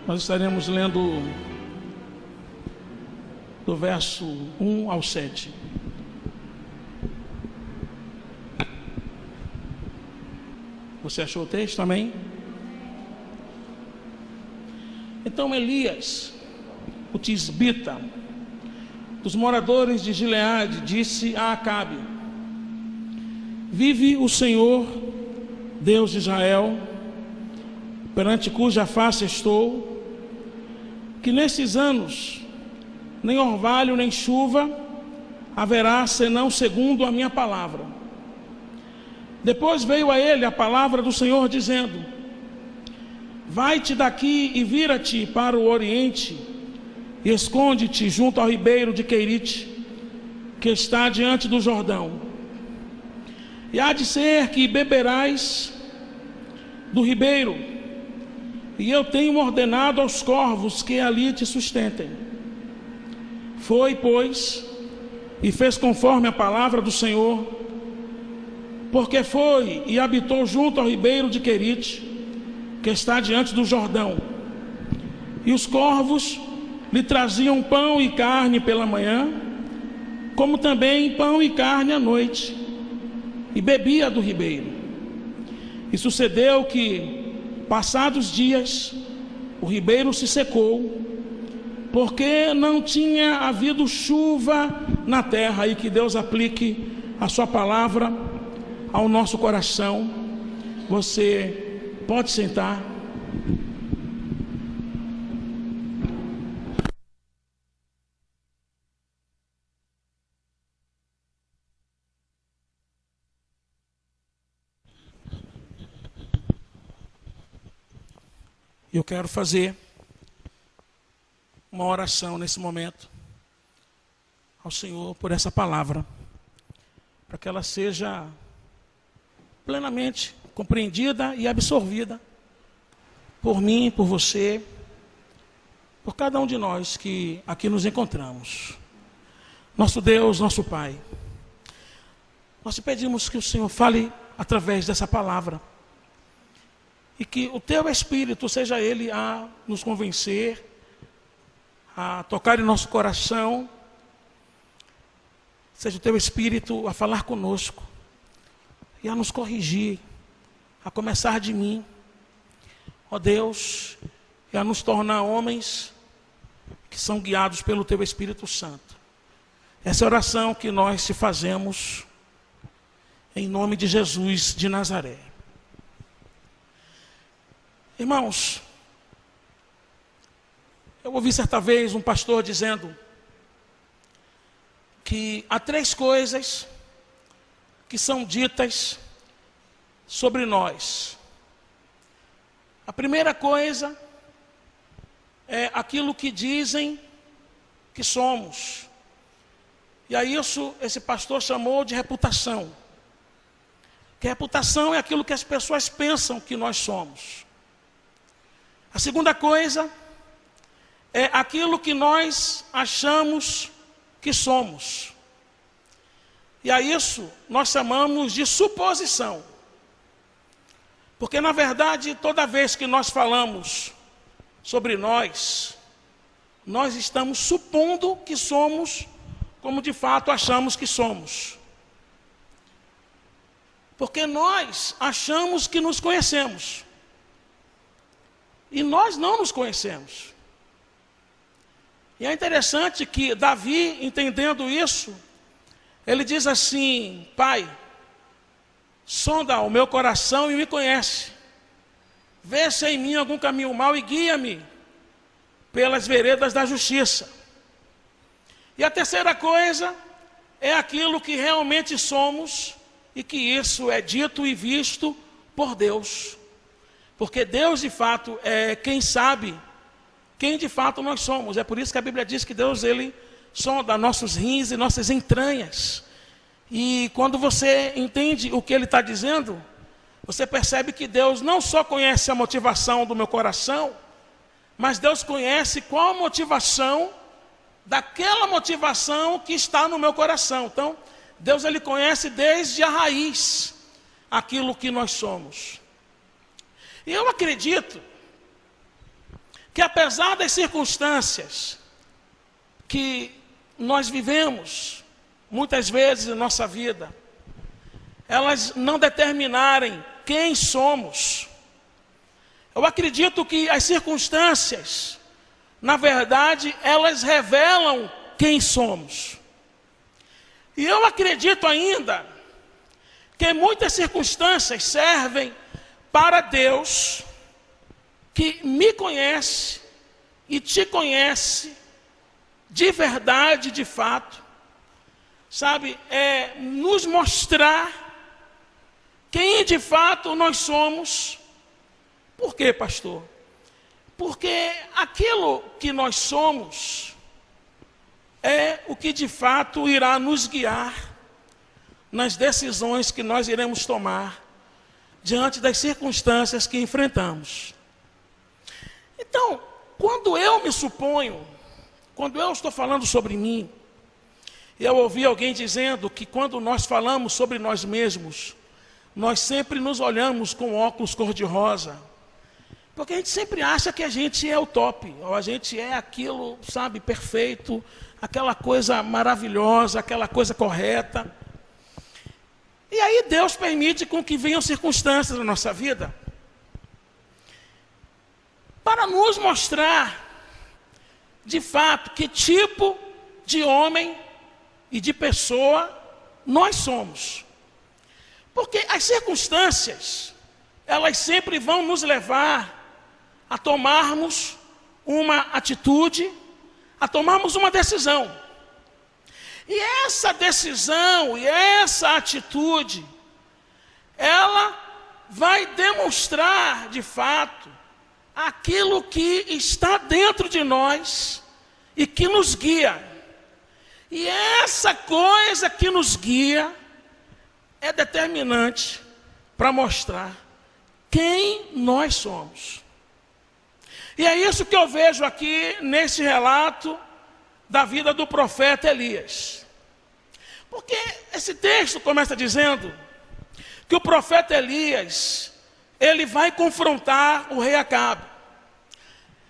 Nós estaremos lendo do verso 1 ao 7. Você achou o texto? Amém? Então Elias, o tisbita, dos moradores de Gileade, disse a Acabe: vive o Senhor, Deus de Israel, perante cuja face estou, que nesses anos nem orvalho nem chuva haverá, senão segundo a minha palavra. Depois veio a ele a palavra do Senhor, dizendo: vai-te daqui e vira-te para o oriente, e esconde-te junto ao ribeiro de Querite, que está diante do Jordão. E há de ser que beberás do ribeiro, e eu tenho ordenado aos corvos que ali te sustentem. Foi, pois, e fez conforme a palavra do Senhor, porque foi e habitou junto ao ribeiro de Querite, que está diante do Jordão. E os corvos lhe traziam pão e carne pela manhã, como também pão e carne à noite, e bebia do ribeiro. E sucedeu que, passados dias, o ribeiro se secou, porque não tinha havido chuva na terra. E que Deus aplique a sua palavra ao nosso coração. Você pode sentar. Eu quero fazer uma oração nesse momento ao Senhor por essa palavra, para que ela seja plenamente compreendida e absorvida por mim, por você, por cada um de nós que aqui nos encontramos. Nosso Deus, nosso Pai, nós te pedimos que o Senhor fale através dessa palavra, e que o teu Espírito seja ele a nos convencer, a tocar em nosso coração, seja o teu Espírito a falar conosco e a nos corrigir, a começar de mim, ó Deus, e a nos tornar homens que são guiados pelo teu Espírito Santo. Essa é a oração que nós te fazemos em nome de Jesus de Nazaré. Irmãos, eu ouvi certa vez um pastor dizendo que há 3 coisas que são ditas sobre nós. A primeira coisa é aquilo que dizem que somos. E a isso esse pastor chamou de reputação. Que reputação é aquilo que as pessoas pensam que nós somos. A segunda coisa é aquilo que nós achamos que somos. E a isso nós chamamos de suposição. Porque na verdade, toda vez que nós falamos sobre nós estamos supondo que somos como de fato achamos que somos. Porque nós achamos que nos conhecemos. E nós não nos conhecemos. E é interessante que Davi, entendendo isso, ele diz assim: Pai, sonda o meu coração e me conhece. Vê se em mim algum caminho mau e guia-me pelas veredas da justiça. E a terceira coisa é aquilo que realmente somos, e que isso é dito e visto por Deus. Porque Deus de fato é quem sabe quem de fato nós somos. É por isso que a Bíblia diz que Deus, ele sonda nossos rins e nossas entranhas. E quando você entende o que ele está dizendo, você percebe que Deus não só conhece a motivação do meu coração, mas Deus conhece qual a motivação daquela motivação que está no meu coração. Então, Deus, ele conhece desde a raiz aquilo que nós somos. E eu acredito que apesar das circunstâncias que nós vivemos, muitas vezes em nossa vida, elas não determinarem quem somos. Eu acredito que as circunstâncias, na verdade, elas revelam quem somos. E eu acredito ainda que muitas circunstâncias servem para Deus, que me conhece e te conhece de verdade, de fato, sabe, nos mostrar quem de fato nós somos. Por quê, pastor? Porque aquilo que nós somos é o que de fato irá nos guiar nas decisões que nós iremos tomar diante das circunstâncias que enfrentamos. Então, quando eu me suponho, quando eu estou falando sobre mim, eu ouvi alguém dizendo que quando nós falamos sobre nós mesmos, nós sempre nos olhamos com óculos cor-de-rosa, porque a gente sempre acha que a gente é o top, ou a gente é aquilo, sabe, perfeito, aquela coisa maravilhosa, aquela coisa correta. E aí Deus permite com que venham circunstâncias na nossa vida para nos mostrar, de fato, que tipo de homem e de pessoa nós somos. Porque as circunstâncias, elas sempre vão nos levar a tomarmos uma atitude, a tomarmos uma decisão. E essa decisão e essa atitude, ela vai demonstrar, de fato, aquilo que está dentro de nós e que nos guia. E essa coisa que nos guia é determinante para mostrar quem nós somos. E é isso que eu vejo aqui nesse relato da vida do profeta Elias. Porque esse texto começa dizendo que o profeta Elias, ele vai confrontar o rei Acabe.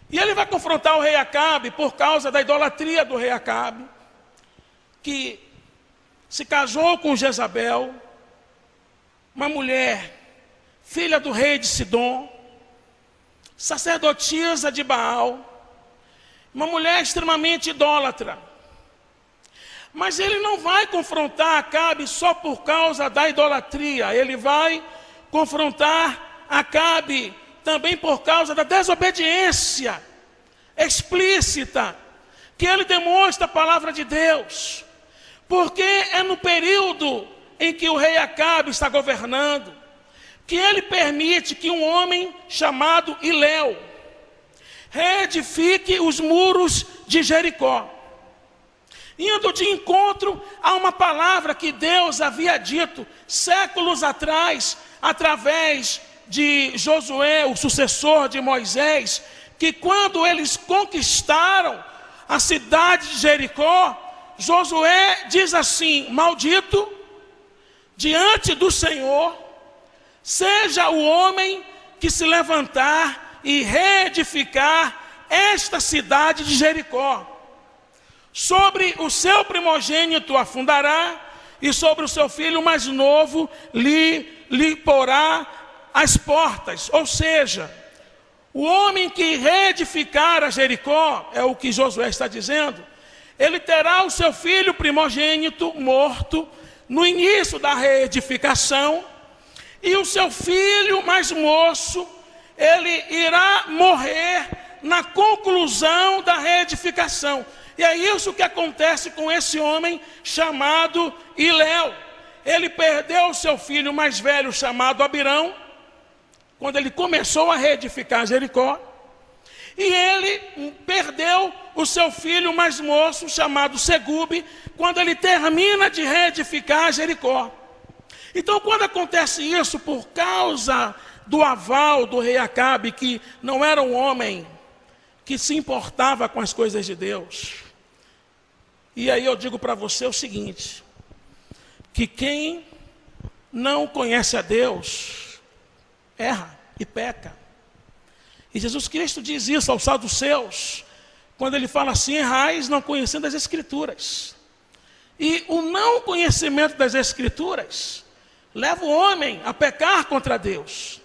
E ele vai confrontar o rei Acabe por causa da idolatria do rei Acabe, que se casou com Jezabel, uma mulher, filha do rei de Sidom, sacerdotisa de Baal, uma mulher extremamente idólatra. Mas ele não vai confrontar Acabe só por causa da idolatria, ele vai confrontar Acabe também por causa da desobediência explícita que ele demonstra a palavra de Deus. Porque é no período em que o rei Acabe está governando que ele permite que um homem chamado Hilel reedifique os muros de Jericó, indo de encontro a uma palavra que Deus havia dito séculos atrás, através de Josué, o sucessor de Moisés, que quando eles conquistaram a cidade de Jericó, Josué diz assim: maldito diante do Senhor seja o homem que se levantar e reedificar esta cidade de Jericó. Sobre o seu primogênito a fundará, e sobre o seu filho mais novo lhe porá as portas. Ou seja, o homem que reedificar a Jericó, é o que Josué está dizendo, ele terá o seu filho primogênito morto no início da reedificação, e o seu filho mais moço, ele irá morrer na conclusão da reedificação. E é isso que acontece com esse homem chamado Hilel. Ele perdeu o seu filho mais velho chamado Abirão, quando ele começou a reedificar Jericó, e ele perdeu o seu filho mais moço chamado Segube, quando ele termina de reedificar Jericó. Então, quando acontece isso, por causa do aval do rei Acabe, que não era um homem que se importava com as coisas de Deus, e aí eu digo para você o seguinte, que quem não conhece a Deus, erra e peca. E Jesus Cristo diz isso aos saduceus, quando ele fala assim: errais não conhecendo as Escrituras. E o não conhecimento das Escrituras leva o homem a pecar contra Deus.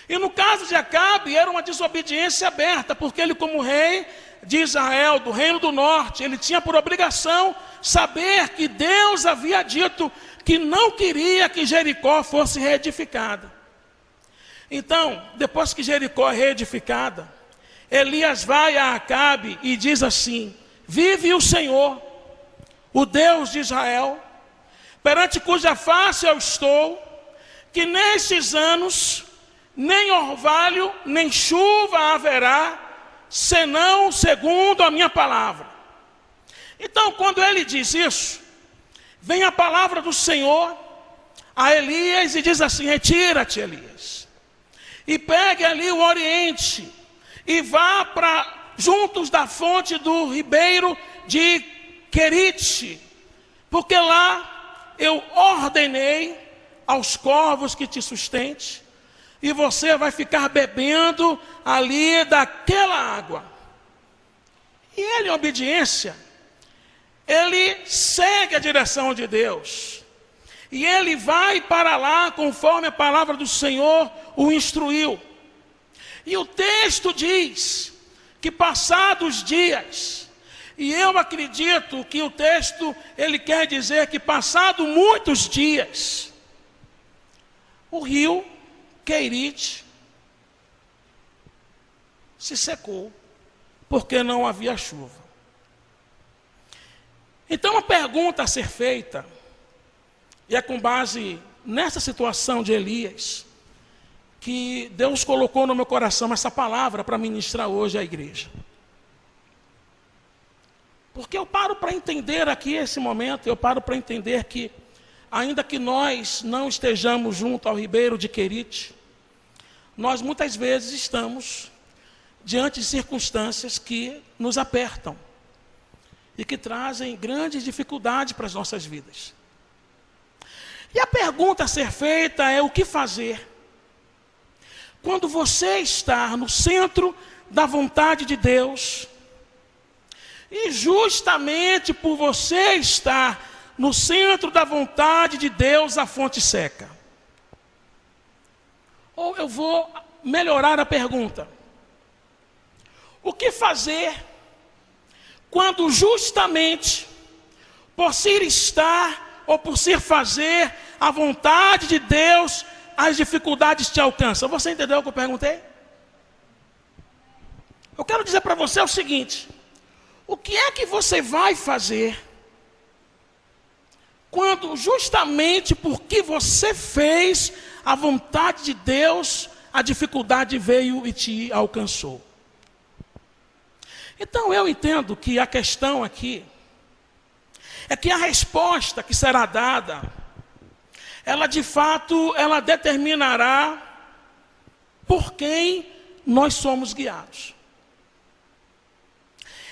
E no caso de Acabe, era uma desobediência aberta, porque ele, como rei de Israel, do reino do norte, ele tinha por obrigação saber que Deus havia dito que não queria que Jericó fosse reedificada. Então, depois que Jericó é reedificada, Elias vai a Acabe e diz assim: vive o Senhor, o Deus de Israel, perante cuja face eu estou, que nestes anos nem orvalho, nem chuva haverá, senão segundo a minha palavra. Então, quando ele diz isso, vem a palavra do Senhor a Elias e diz assim: retira-te, Elias, e pegue ali o oriente, e vá para juntos da fonte do ribeiro de Querite, porque lá eu ordenei aos corvos que te sustente, e você vai ficar bebendo ali daquela água. E ele, em obediência, ele segue a direção de Deus, e ele vai para lá conforme a palavra do Senhor o instruiu. E o texto diz que passados dias, e eu acredito que o texto ele quer dizer que passado muitos dias, o rio Querite se secou, porque não havia chuva. Então a pergunta a ser feita, e é com base nessa situação de Elias, que Deus colocou no meu coração essa palavra para ministrar hoje à igreja. Porque eu paro para entender aqui esse momento, eu paro para entender que, ainda que nós não estejamos junto ao ribeiro de Querite, nós muitas vezes estamos diante de circunstâncias que nos apertam e que trazem grandes dificuldades para as nossas vidas. E a pergunta a ser feita é: o que fazer quando você está no centro da vontade de Deus, e justamente por você estar no centro da vontade de Deus, a fonte seca? Ou eu vou melhorar a pergunta: o que fazer quando justamente por se estar ou por se fazer a vontade de Deus, as dificuldades te alcançam? Você entendeu o que eu perguntei? Eu quero dizer para você o seguinte: o que é que você vai fazer quando justamente porque você fez a vontade de Deus, a dificuldade veio e te alcançou? Então eu entendo que a questão aqui é que a resposta que será dada, ela de fato, ela determinará por quem nós somos guiados.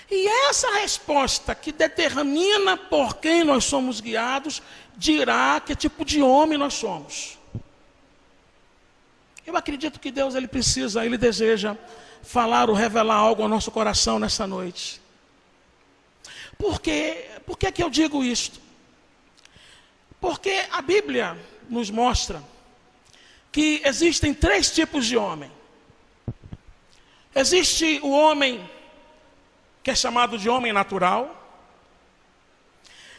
E essa resposta que determina por quem nós somos guiados, dirá que tipo de homem nós somos. Eu acredito que Deus, Ele deseja falar ou revelar algo ao nosso coração nessa noite. Por que que eu digo isto? Porque a Bíblia nos mostra que existem 3 tipos de homem. Existe o homem que é chamado de homem natural.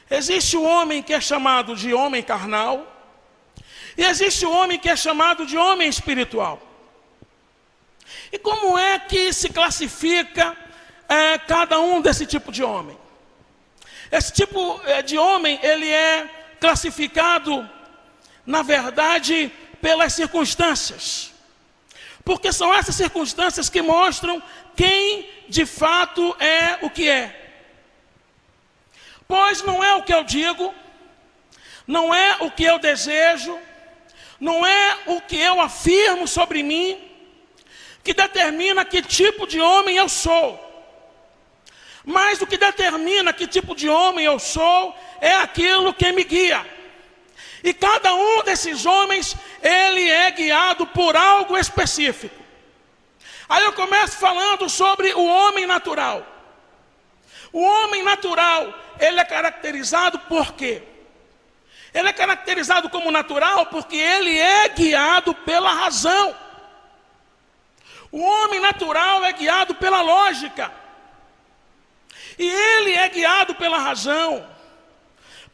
Existe o homem que é chamado de homem carnal. E existe o homem que é chamado de homem espiritual. E como é que se classifica cada um desse tipo de homem? Esse tipo de homem, ele é classificado, na verdade, pelas circunstâncias. Porque são essas circunstâncias que mostram quem de fato é o que é. Pois não é o que eu digo, não é o que eu desejo, não é o que eu afirmo sobre mim, que determina que tipo de homem eu sou. Mas o que determina que tipo de homem eu sou é aquilo que me guia. E cada um desses homens, ele é guiado por algo específico. Aí eu começo falando sobre o homem natural. O homem natural, ele é caracterizado por quê? Ele é caracterizado como natural porque ele é guiado pela razão. O homem natural é guiado pela lógica. E ele é guiado pela razão,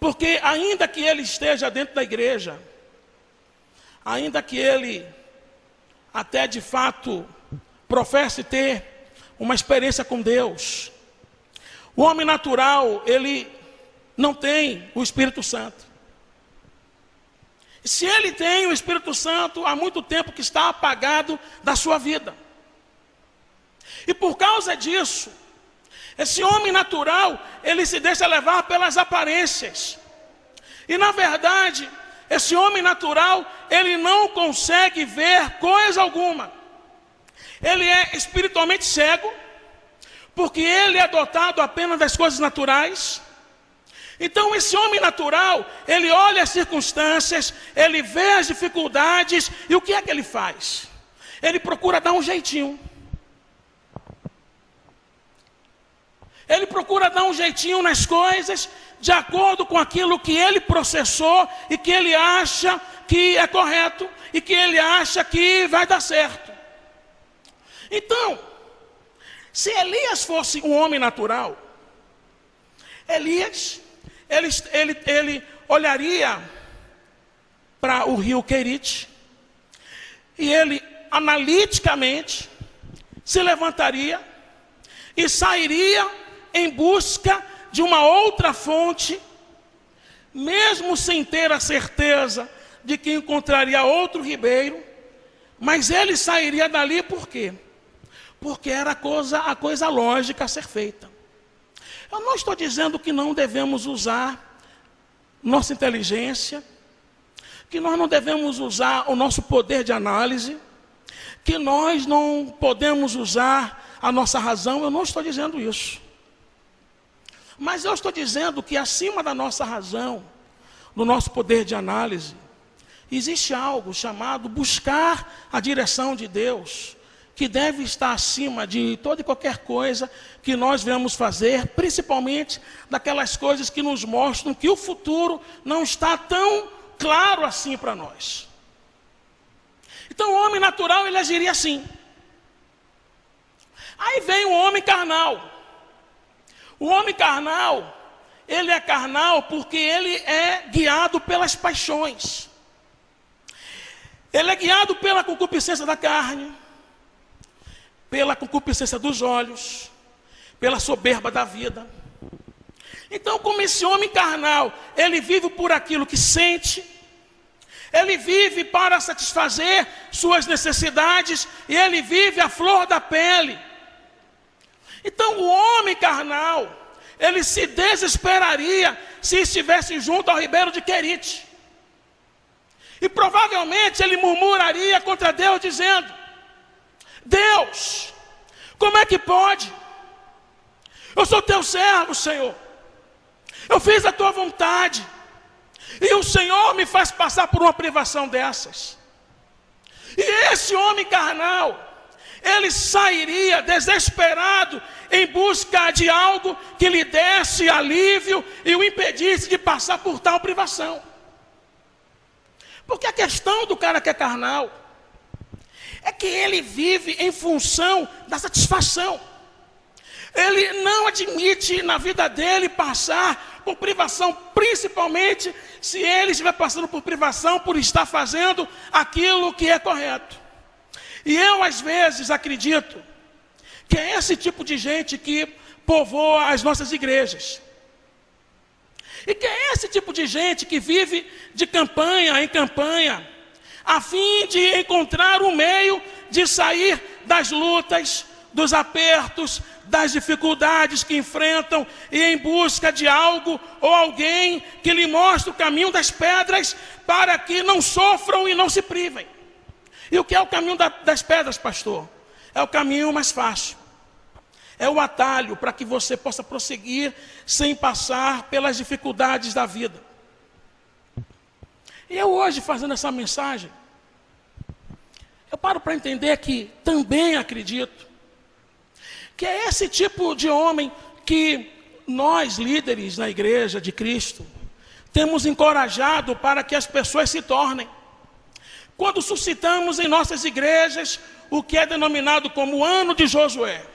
porque ainda que ele esteja dentro da igreja, ainda que ele até de fato professe ter uma experiência com Deus, o homem natural, ele não tem o Espírito Santo. Se ele tem o Espírito Santo, há muito tempo que está apagado da sua vida. E por causa disso, esse homem natural, ele se deixa levar pelas aparências. E na verdade, esse homem natural, ele não consegue ver coisa alguma. Ele é espiritualmente cego, porque ele é dotado apenas das coisas naturais. Então esse homem natural, ele olha as circunstâncias, ele vê as dificuldades, e o que é que ele faz? Ele procura dar um jeitinho. Ele procura dar um jeitinho nas coisas, de acordo com aquilo que ele processou, e que ele acha que é correto, e que ele acha que vai dar certo. Então, se Elias fosse um homem natural, Elias, ele olharia para o rio Querite, e ele analiticamente se levantaria e sairia em busca de uma outra fonte, mesmo sem ter a certeza de que encontraria outro ribeiro, mas ele sairia dali por quê? Porque era a coisa lógica a ser feita. Eu não estou dizendo que não devemos usar nossa inteligência, que nós não devemos usar o nosso poder de análise, que nós não podemos usar a nossa razão. Eu não estou dizendo isso. Mas eu estou dizendo que acima da nossa razão, do nosso poder de análise, existe algo chamado buscar a direção de Deus, que deve estar acima de toda e qualquer coisa que nós venhamos fazer, principalmente daquelas coisas que nos mostram que o futuro não está tão claro assim para nós. Então o homem natural, ele agiria assim. Aí vem o homem carnal. O homem carnal, ele é carnal porque ele é guiado pelas paixões. Ele é guiado pela concupiscência da carne, pela concupiscência dos olhos, pela soberba da vida. Então, como esse homem carnal, ele vive por aquilo que sente, ele vive para satisfazer suas necessidades, e ele vive à flor da pele. Então o homem carnal, ele se desesperaria se estivesse junto ao ribeiro de Querite. E provavelmente ele murmuraria contra Deus dizendo: Deus, como é que pode? Eu sou teu servo, Senhor. Eu fiz a tua vontade. E o Senhor me faz passar por uma privação dessas. E esse homem carnal, ele sairia desesperado em busca de algo que lhe desse alívio e o impedisse de passar por tal privação. Porque a questão do cara que é carnal é que ele vive em função da satisfação. Ele não admite na vida dele passar por privação, principalmente se ele estiver passando por privação por estar fazendo aquilo que é correto. E eu às vezes acredito que é esse tipo de gente que povoa as nossas igrejas. E que é esse tipo de gente que vive de campanha em campanha, a fim de encontrar um meio de sair das lutas, dos apertos, das dificuldades que enfrentam, e em busca de algo ou alguém que lhe mostre o caminho das pedras para que não sofram e não se privem. E o que é o caminho das pedras, pastor? É o caminho mais fácil. É o atalho para que você possa prosseguir sem passar pelas dificuldades da vida. E eu hoje, fazendo essa mensagem, eu paro para entender que também acredito que é esse tipo de homem que nós, líderes na igreja de Cristo, temos encorajado para que as pessoas se tornem. Quando suscitamos em nossas igrejas o que é denominado como o ano de Josué.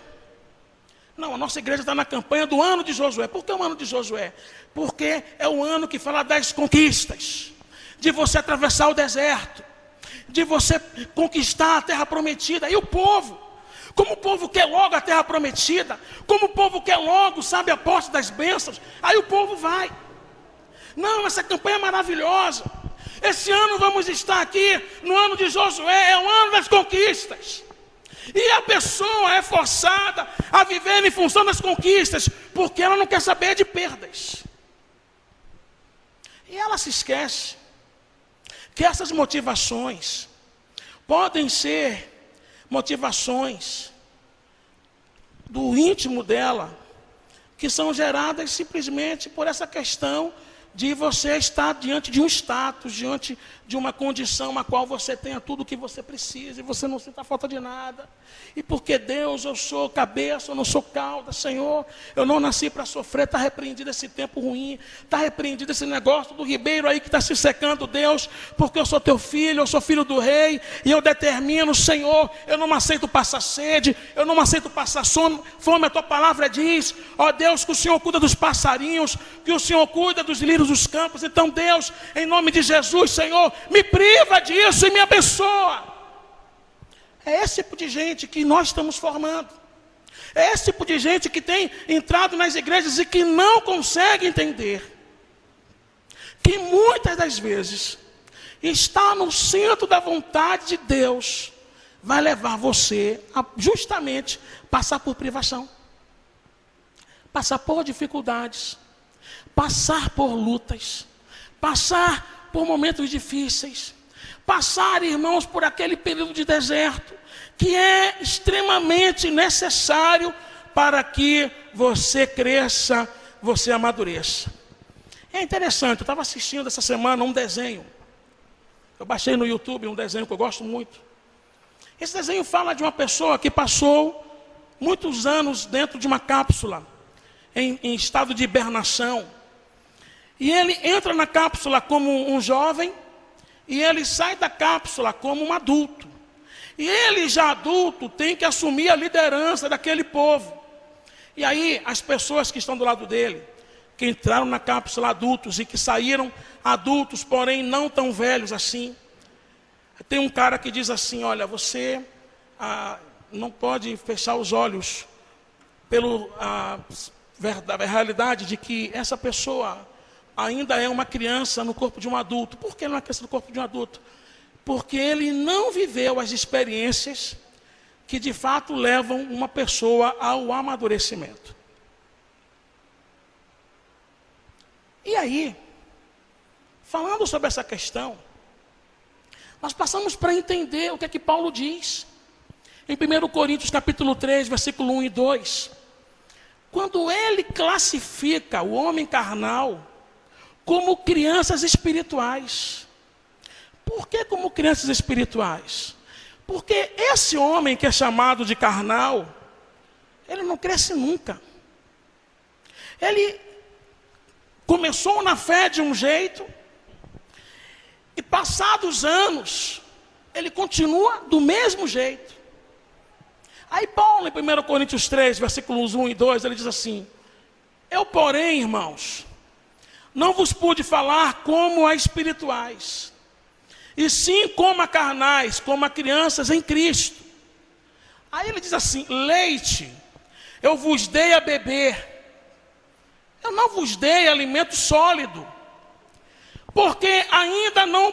Não, a nossa igreja está na campanha do ano de Josué. Por que o ano de Josué? Porque é o ano que fala das conquistas, de você atravessar o deserto, de você conquistar a terra prometida. E o povo, como o povo quer logo a terra prometida, como o povo quer logo, sabe, a posse das bênçãos, aí o povo vai. Não, essa campanha é maravilhosa. Esse ano vamos estar aqui no ano de Josué, é o ano das conquistas. E a pessoa é forçada a viver em função das conquistas, porque ela não quer saber de perdas. E ela se esquece que essas motivações podem ser motivações do íntimo dela, que são geradas simplesmente por essa questão de você estar diante de um status, diante de uma condição na qual você tenha tudo o que você precisa e você não sinta falta de nada. E porque Deus, eu sou cabeça, eu não sou cauda, Senhor, eu não nasci para sofrer, está repreendido esse tempo ruim, está repreendido esse negócio do ribeiro aí que está se secando, Deus, porque eu sou teu filho, eu sou filho do rei, e eu determino, Senhor, eu não aceito passar sede, eu não aceito passar fome, a tua palavra diz, ó Deus, que o Senhor cuida dos passarinhos, que o Senhor cuida dos lírios dos campos. Então Deus, em nome de Jesus, Senhor, me priva disso e me abençoa. É esse tipo de gente que nós estamos formando. É esse tipo de gente que tem entrado nas igrejas e que não consegue entender que muitas das vezes estar no centro da vontade de Deus vai levar você a justamente passar por privação, passar por dificuldades, passar por lutas, passar por momentos difíceis, passar, irmãos, por aquele período de deserto, que é extremamente necessário para que você cresça, você amadureça. É interessante, eu estava assistindo essa semana um desenho, eu baixei no YouTube um desenho que eu gosto muito. Esse desenho fala de uma pessoa que passou muitos anos dentro de uma cápsula, em estado de hibernação. E ele entra na cápsula como um jovem, e ele sai da cápsula como um adulto. E ele, já adulto, tem que assumir a liderança daquele povo. E aí, as pessoas que estão do lado dele, que entraram na cápsula adultos e que saíram adultos, porém não tão velhos assim. Tem um cara que diz assim, olha, você não pode fechar os olhos pela realidade de que essa pessoa ainda é uma criança no corpo de um adulto. Por que não é criança no corpo de um adulto? Porque ele não viveu as experiências que de fato levam uma pessoa ao amadurecimento. E aí, falando sobre essa questão, nós passamos para entender o que é que Paulo diz. Em 1 Coríntios capítulo 3, versículo 1 e 2. Quando ele classifica o homem carnal como crianças espirituais. Por que como crianças espirituais? Porque esse homem que é chamado de carnal, ele não cresce nunca. Ele começou na fé de um jeito, e passados anos, ele continua do mesmo jeito. Aí Paulo, em 1 Coríntios 3, versículos 1 e 2, ele diz assim, eu, porém, irmãos, não vos pude falar como a espirituais, e sim como a carnais, como a crianças em Cristo. Aí ele diz assim, leite, eu vos dei a beber, eu não vos dei alimento sólido, porque ainda não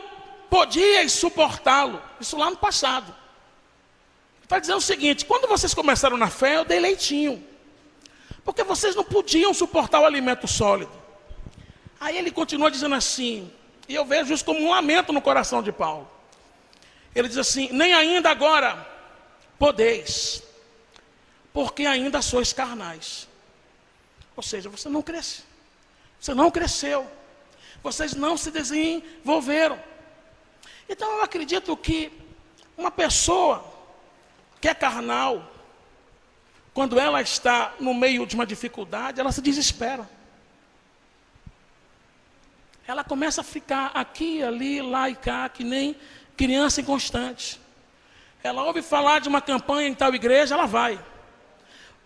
podíeis suportá-lo. Isso lá no passado. Está dizendo o seguinte, quando vocês começaram na fé, eu dei leitinho, porque vocês não podiam suportar o alimento sólido. Aí ele continua dizendo assim, e eu vejo isso como um lamento no coração de Paulo. Ele diz assim, nem ainda agora podeis, porque ainda sois carnais. Ou seja, você não cresce, você não cresceu, vocês não se desenvolveram. Então eu acredito que Uma pessoa que é carnal, quando ela está no meio de uma dificuldade, ela se desespera. Ela começa a ficar aqui, ali, lá e cá, que nem criança inconstante. Ela ouve falar de uma campanha em tal igreja, ela vai.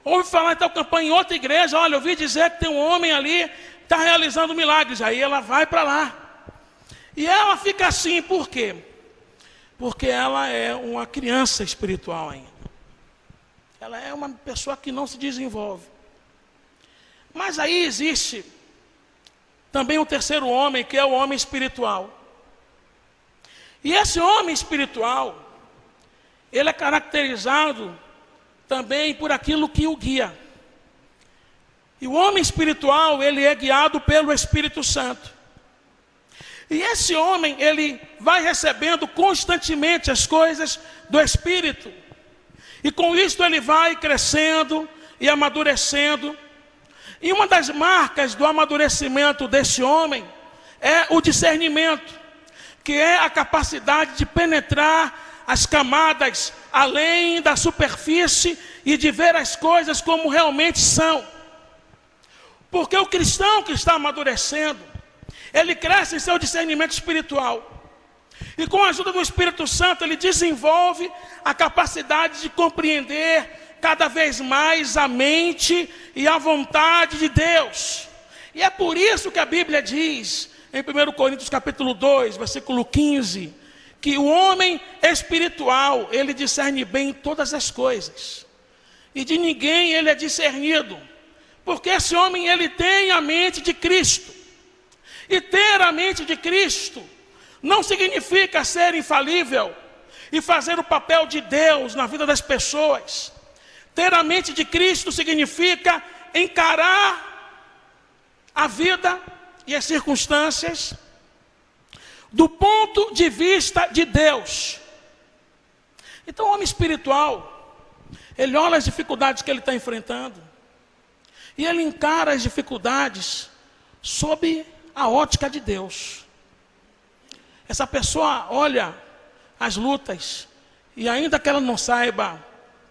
Ouve falar de tal campanha em outra igreja, olha, eu ouvi dizer que tem um homem ali que está realizando milagres. Aí ela vai para lá. E ela fica assim, por quê? Porque ela é uma criança espiritual ainda. Ela é uma pessoa que não se desenvolve. Mas aí existe também um terceiro homem, que é o homem espiritual. E esse homem espiritual, ele é caracterizado também por aquilo que o guia. E o homem espiritual, ele é guiado pelo Espírito Santo. E esse homem, ele vai recebendo constantemente as coisas do Espírito. E com isso ele vai crescendo e amadurecendo. E uma das marcas do amadurecimento desse homem é o discernimento, que é a capacidade de penetrar as camadas além da superfície e de ver as coisas como realmente são. Porque o cristão que está amadurecendo, ele cresce em seu discernimento espiritual. E com a ajuda do Espírito Santo, ele desenvolve a capacidade de compreender cada vez mais a mente e a vontade de Deus. E é por isso que a Bíblia diz, em 1 Coríntios capítulo 2, versículo 15, que o homem espiritual, ele discerne bem todas as coisas. E de ninguém ele é discernido. Porque esse homem, ele tem a mente de Cristo. E ter a mente de Cristo não significa ser infalível e fazer o papel de Deus na vida das pessoas. Ter a mente de Cristo significa encarar a vida e as circunstâncias do ponto de vista de Deus. Então o homem espiritual, ele olha as dificuldades que ele está enfrentando e ele encara as dificuldades sob a ótica de Deus. Essa pessoa olha as lutas e ainda que ela não saiba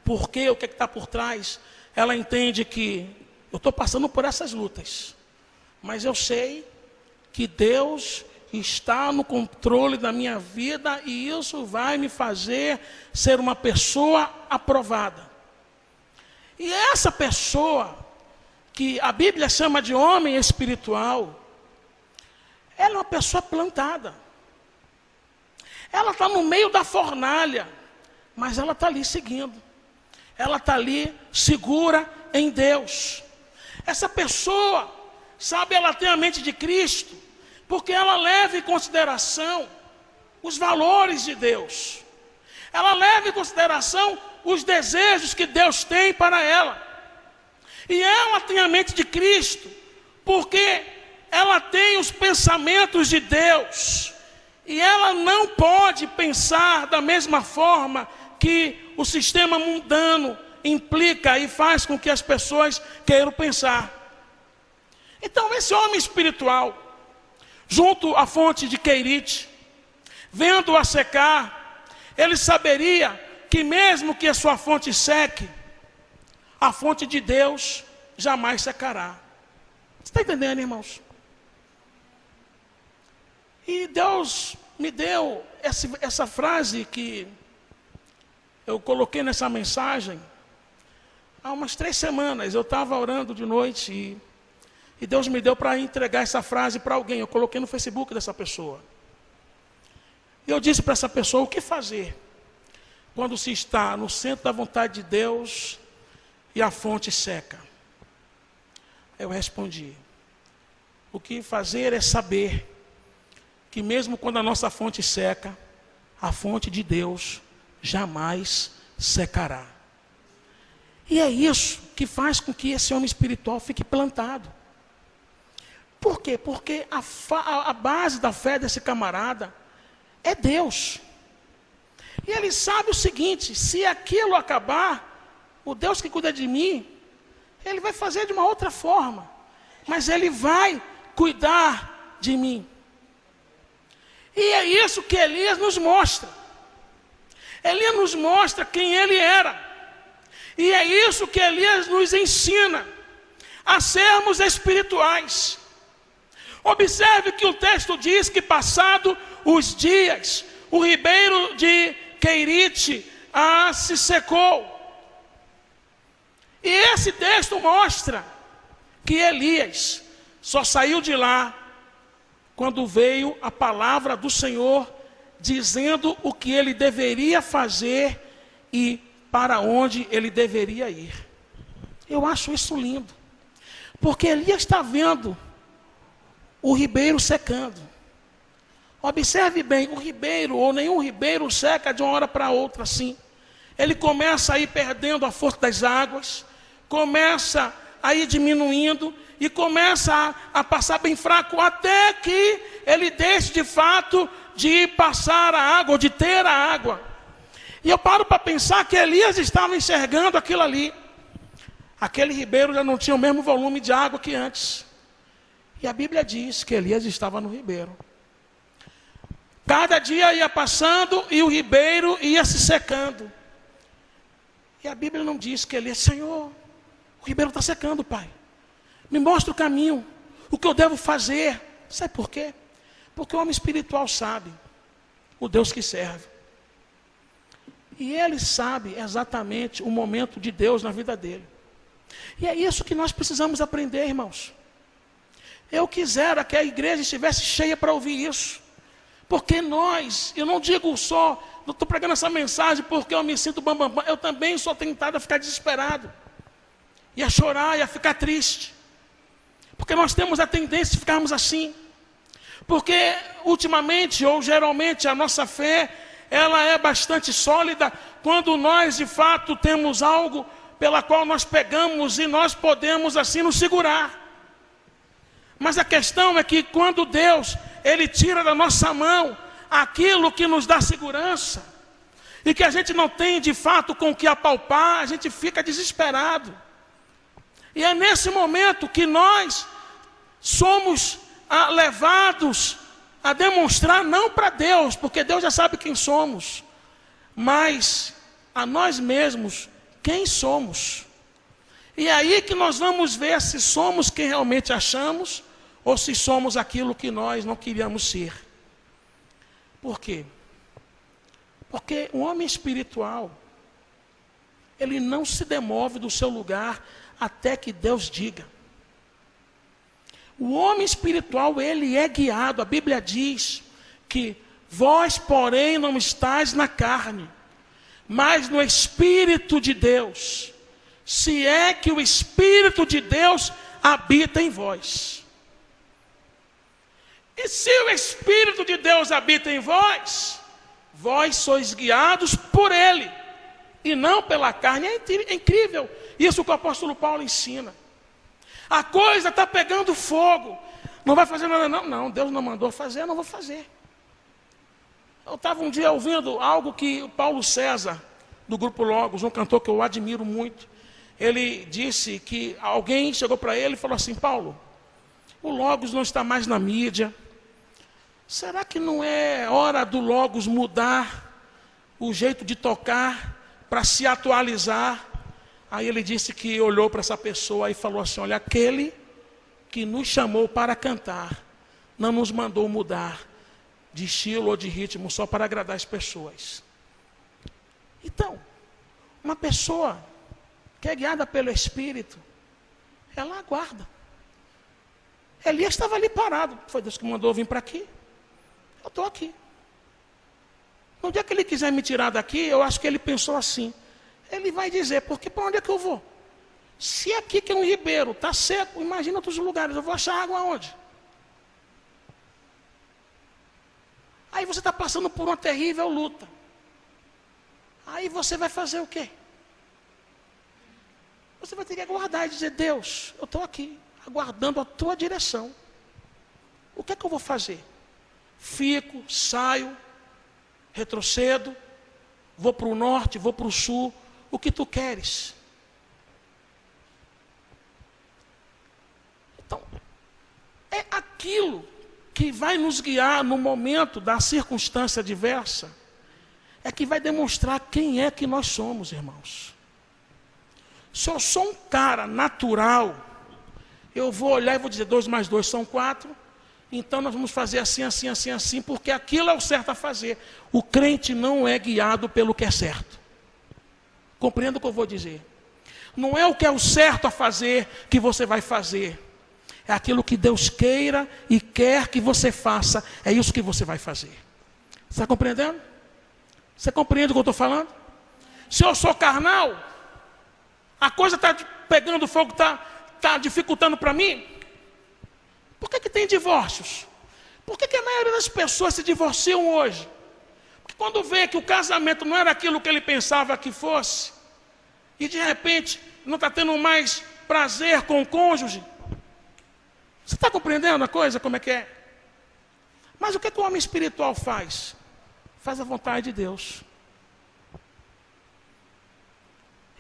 por quê, o que está por trás, ela entende que eu estou passando por essas lutas, mas eu sei que Deus está no controle da minha vida e isso vai me fazer ser uma pessoa aprovada. E essa pessoa, que a Bíblia chama de homem espiritual, ela é uma pessoa plantada. Ela está no meio da fornalha, mas ela está ali seguindo. Ela está ali segura em Deus. Essa pessoa, sabe, ela tem a mente de Cristo, porque ela leva em consideração os valores de Deus. Ela leva em consideração os desejos que Deus tem para ela. E ela tem a mente de Cristo, porque ela tem os pensamentos de Deus. E ela não pode pensar da mesma forma que o sistema mundano implica e faz com que as pessoas queiram pensar. Então esse homem espiritual, junto à fonte de Querite, vendo-a secar, ele saberia que mesmo que a sua fonte seque, a fonte de Deus jamais secará. Você está entendendo, irmãos? E Deus me deu essa frase que eu coloquei nessa mensagem há umas 3 semanas. Eu estava orando de noite e Deus me deu para entregar essa frase para alguém. Eu coloquei no Facebook dessa pessoa. E eu disse para essa pessoa: o que fazer quando se está no centro da vontade de Deus e a fonte seca? Eu respondi: o que fazer é saber que mesmo quando a nossa fonte seca, a fonte de Deus jamais secará. E é isso que faz com que esse homem espiritual fique plantado. Por quê? Porque a base da fé desse camarada é Deus. E ele sabe o seguinte: se aquilo acabar, o Deus que cuida de mim, Ele vai fazer de uma outra forma, mas Ele vai cuidar de mim. E é isso que Elias nos mostra. Elias nos mostra quem ele era. E é isso que Elias nos ensina, a sermos espirituais. Observe que o texto diz que passado os dias, o ribeiro de Querite se secou. E esse texto mostra que Elias só saiu de lá quando veio a palavra do Senhor dizendo o que ele deveria fazer e para onde ele deveria ir. Eu acho isso lindo, porque Elias está vendo o ribeiro secando. Observe bem, o ribeiro, ou nenhum ribeiro seca de uma hora para outra assim. Ele começa a ir perdendo a força das águas, começa a ir diminuindo e começa a passar bem fraco, até que ele deixe de fato de passar a água, ou de ter a água. E eu paro para pensar que Elias estava enxergando aquilo ali. Aquele ribeiro já não tinha o mesmo volume de água que antes. E a Bíblia diz que Elias estava no ribeiro. Cada dia ia passando e o ribeiro ia se secando. E a Bíblia não diz que Elias, Senhor, o ribeiro está secando, Pai. Me mostra o caminho, o que eu devo fazer. Sabe por quê? Porque o homem espiritual sabe o Deus que serve. E ele sabe exatamente o momento de Deus na vida dele. E é isso que nós precisamos aprender, irmãos. Eu quisera que a igreja estivesse cheia para ouvir isso. Porque nós, eu não digo só, não estou pregando essa mensagem porque eu me sinto bambambam. Eu também sou tentado a ficar desesperado. E a chorar e a ficar triste. Porque nós temos a tendência de ficarmos assim. Porque ultimamente ou geralmente a nossa fé, ela é bastante sólida quando nós de fato temos algo pela qual nós pegamos e nós podemos assim nos segurar. Mas a questão é que quando Deus, Ele tira da nossa mão aquilo que nos dá segurança, e que a gente não tem de fato com o que apalpar, a gente fica desesperado. E é nesse momento que nós somos levados a demonstrar não para Deus, porque Deus já sabe quem somos, mas a nós mesmos quem somos. E é aí que nós vamos ver se somos quem realmente achamos ou se somos aquilo que nós não queríamos ser. Por quê? Porque o homem espiritual, ele não se demove do seu lugar até que Deus diga. O homem espiritual, ele é guiado. A Bíblia diz que vós, porém, não estáis na carne, mas no Espírito de Deus, se é que o Espírito de Deus habita em vós. E se o Espírito de Deus habita em vós, vós sois guiados por Ele, e não pela carne. É incrível isso que o apóstolo Paulo ensina. A coisa está pegando fogo, não vai fazer nada não, Deus não mandou fazer, eu não vou fazer. Eu estava um dia ouvindo algo que o Paulo César, do Grupo Logos, um cantor que eu admiro muito, ele disse que alguém chegou para ele e falou assim: Paulo, o Logos não está mais na mídia, será que não é hora do Logos mudar o jeito de tocar para se atualizar? Aí ele disse que olhou para essa pessoa e falou assim: olha, aquele que nos chamou para cantar não nos mandou mudar de estilo ou de ritmo só para agradar as pessoas. Então, uma pessoa que é guiada pelo Espírito, ela aguarda. Elias estava ali parado, foi Deus que mandou vir para aqui, eu estou aqui. No dia que ele quiser me tirar daqui, eu acho que ele pensou assim, ele vai dizer, porque para onde é que eu vou? Se aqui que é um ribeiro, está seco, imagina outros lugares, eu vou achar água aonde? Aí você está passando por uma terrível luta. Aí você vai fazer o quê? Você vai ter que aguardar e dizer: Deus, eu estou aqui, aguardando a tua direção. O que é que eu vou fazer? Fico, saio, retrocedo, vou para o norte, vou para o sul, o que tu queres? Então, é aquilo que vai nos guiar no momento da circunstância adversa, é que vai demonstrar quem é que nós somos, irmãos. Se eu sou um cara natural, eu vou olhar e vou dizer 2 mais 2 são 4, então nós vamos fazer assim, assim, assim, assim, porque aquilo é o certo a fazer. O crente não é guiado pelo que é certo. Compreenda o que eu vou dizer. Não é o que é o certo a fazer que você vai fazer. É aquilo que Deus queira e quer que você faça. É isso que você vai fazer. Você está compreendendo? Você compreende o que eu estou falando? Se eu sou carnal, a coisa está pegando fogo, está dificultando para mim. Por que tem divórcios? Por que a maioria das pessoas se divorciam hoje? Porque quando vê que o casamento não era aquilo que ele pensava que fosse, e de repente não está tendo mais prazer com o cônjuge. Você está compreendendo a coisa, como é que é? Mas o que o homem espiritual faz? Faz a vontade de Deus.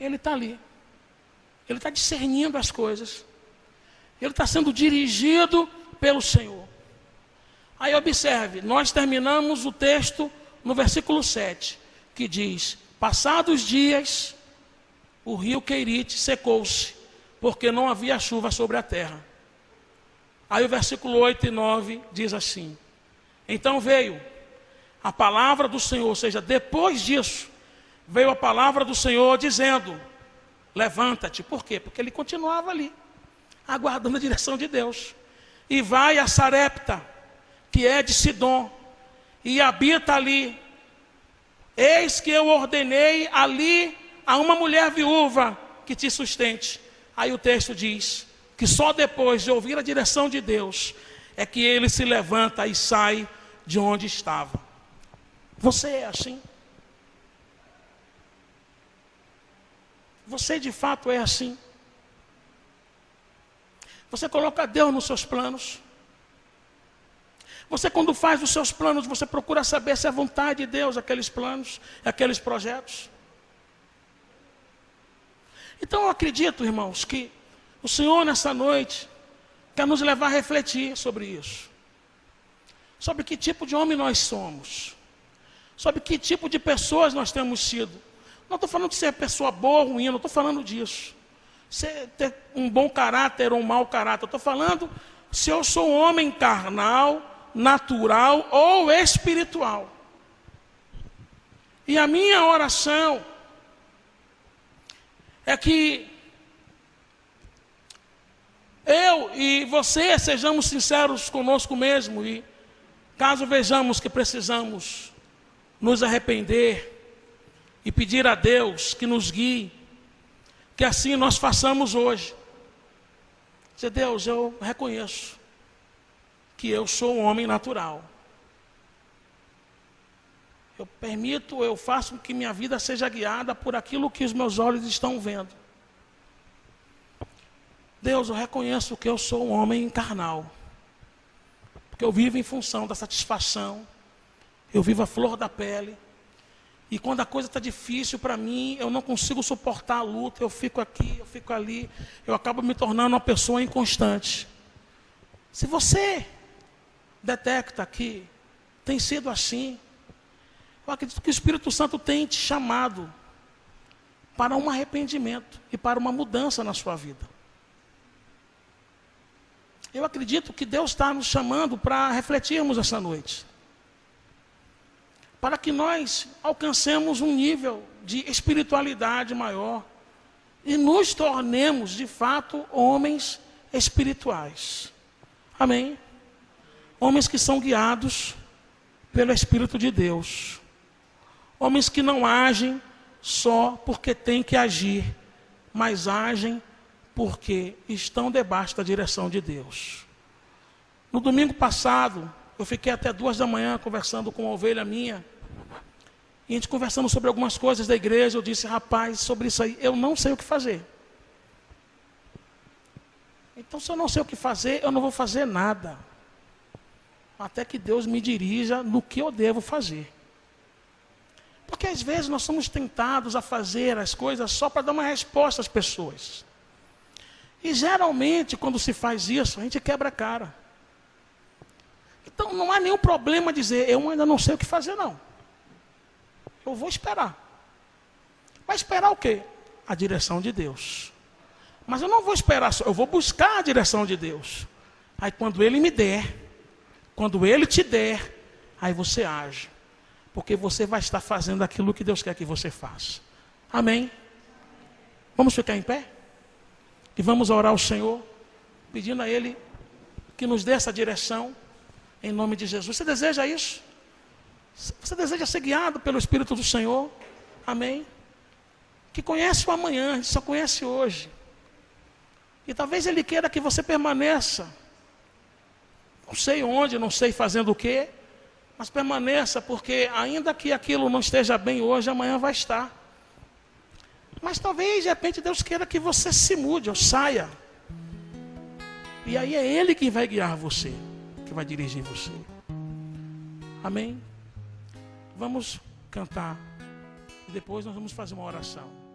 Ele está ali. Ele está discernindo as coisas. Ele está sendo dirigido pelo Senhor. Aí observe, nós terminamos o texto no versículo 7, que diz: passados dias, o rio Querite secou-se, porque não havia chuva sobre a terra. Aí o versículo 8 e 9 diz assim: então veio a palavra do Senhor, ou seja, depois disso, veio a palavra do Senhor dizendo: levanta-te. Por quê? Porque ele continuava ali, aguardando a direção de Deus. E vai a Sarepta, que é de Sidom, e habita ali. Eis que eu ordenei ali a uma mulher viúva que te sustente. Aí o texto diz que só depois de ouvir a direção de Deus é que ele se levanta e sai de onde estava. Você é assim? Você de fato é assim? Você coloca Deus nos seus planos? Você, quando faz os seus planos, você procura saber se é vontade de Deus aqueles planos, aqueles projetos? Então eu acredito, irmãos, que o Senhor nessa noite quer nos levar a refletir sobre isso. Sobre que tipo de homem nós somos. Sobre que tipo de pessoas nós temos sido. Não estou falando de ser pessoa boa ou ruim, não estou falando disso. Ser ter um bom caráter ou um mau caráter. Estou falando se eu sou um homem carnal, natural ou espiritual. E a minha oração é que eu e você sejamos sinceros conosco mesmo, e caso vejamos que precisamos nos arrepender e pedir a Deus que nos guie, que assim nós façamos hoje. Dizer: Deus, eu reconheço que eu sou um homem natural. Eu faço com que minha vida seja guiada por aquilo que os meus olhos estão vendo. Deus, eu reconheço que eu sou um homem carnal. Porque eu vivo em função da satisfação. Eu vivo a flor da pele. E quando a coisa está difícil para mim, eu não consigo suportar a luta. Eu fico aqui, eu fico ali. Eu acabo me tornando uma pessoa inconstante. Se você detecta que tem sido assim, eu acredito que o Espírito Santo tem te chamado para um arrependimento e para uma mudança na sua vida. Eu acredito que Deus está nos chamando para refletirmos essa noite. Para que nós alcancemos um nível de espiritualidade maior e nos tornemos, de fato, homens espirituais. Amém? Homens que são guiados pelo Espírito de Deus. Homens que não agem só porque têm que agir, mas agem porque estão debaixo da direção de Deus. No domingo passado, eu fiquei até 2 da manhã conversando com uma ovelha minha. E a gente conversando sobre algumas coisas da igreja. Eu disse: rapaz, sobre isso aí, eu não sei o que fazer. Então, se eu não sei o que fazer, eu não vou fazer nada. Até que Deus me dirija no que eu devo fazer. Porque às vezes nós somos tentados a fazer as coisas só para dar uma resposta às pessoas. E geralmente, quando se faz isso, a gente quebra a cara. Então não há nenhum problema dizer: eu ainda não sei o que fazer, não. eu vou esperar. Vai esperar o quê? A direção de Deus. Mas eu não vou esperar só, eu vou buscar a direção de Deus. Aí quando Ele me der, quando Ele te der, aí você age. Porque você vai estar fazendo aquilo que Deus quer que você faça. Amém? Vamos ficar em pé? E vamos orar ao Senhor, pedindo a Ele que nos dê essa direção, em nome de Jesus. Você deseja isso? Você deseja ser guiado pelo Espírito do Senhor? Amém? Que conhece o amanhã, a gente só conhece hoje. E talvez Ele queira que você permaneça. Não sei onde, não sei fazendo o quê, mas permaneça, porque ainda que aquilo não esteja bem hoje, amanhã vai estar. Mas talvez, de repente, Deus queira que você se mude ou saia. E aí é Ele que vai guiar você, que vai dirigir você. Amém? Vamos cantar. E depois nós vamos fazer uma oração.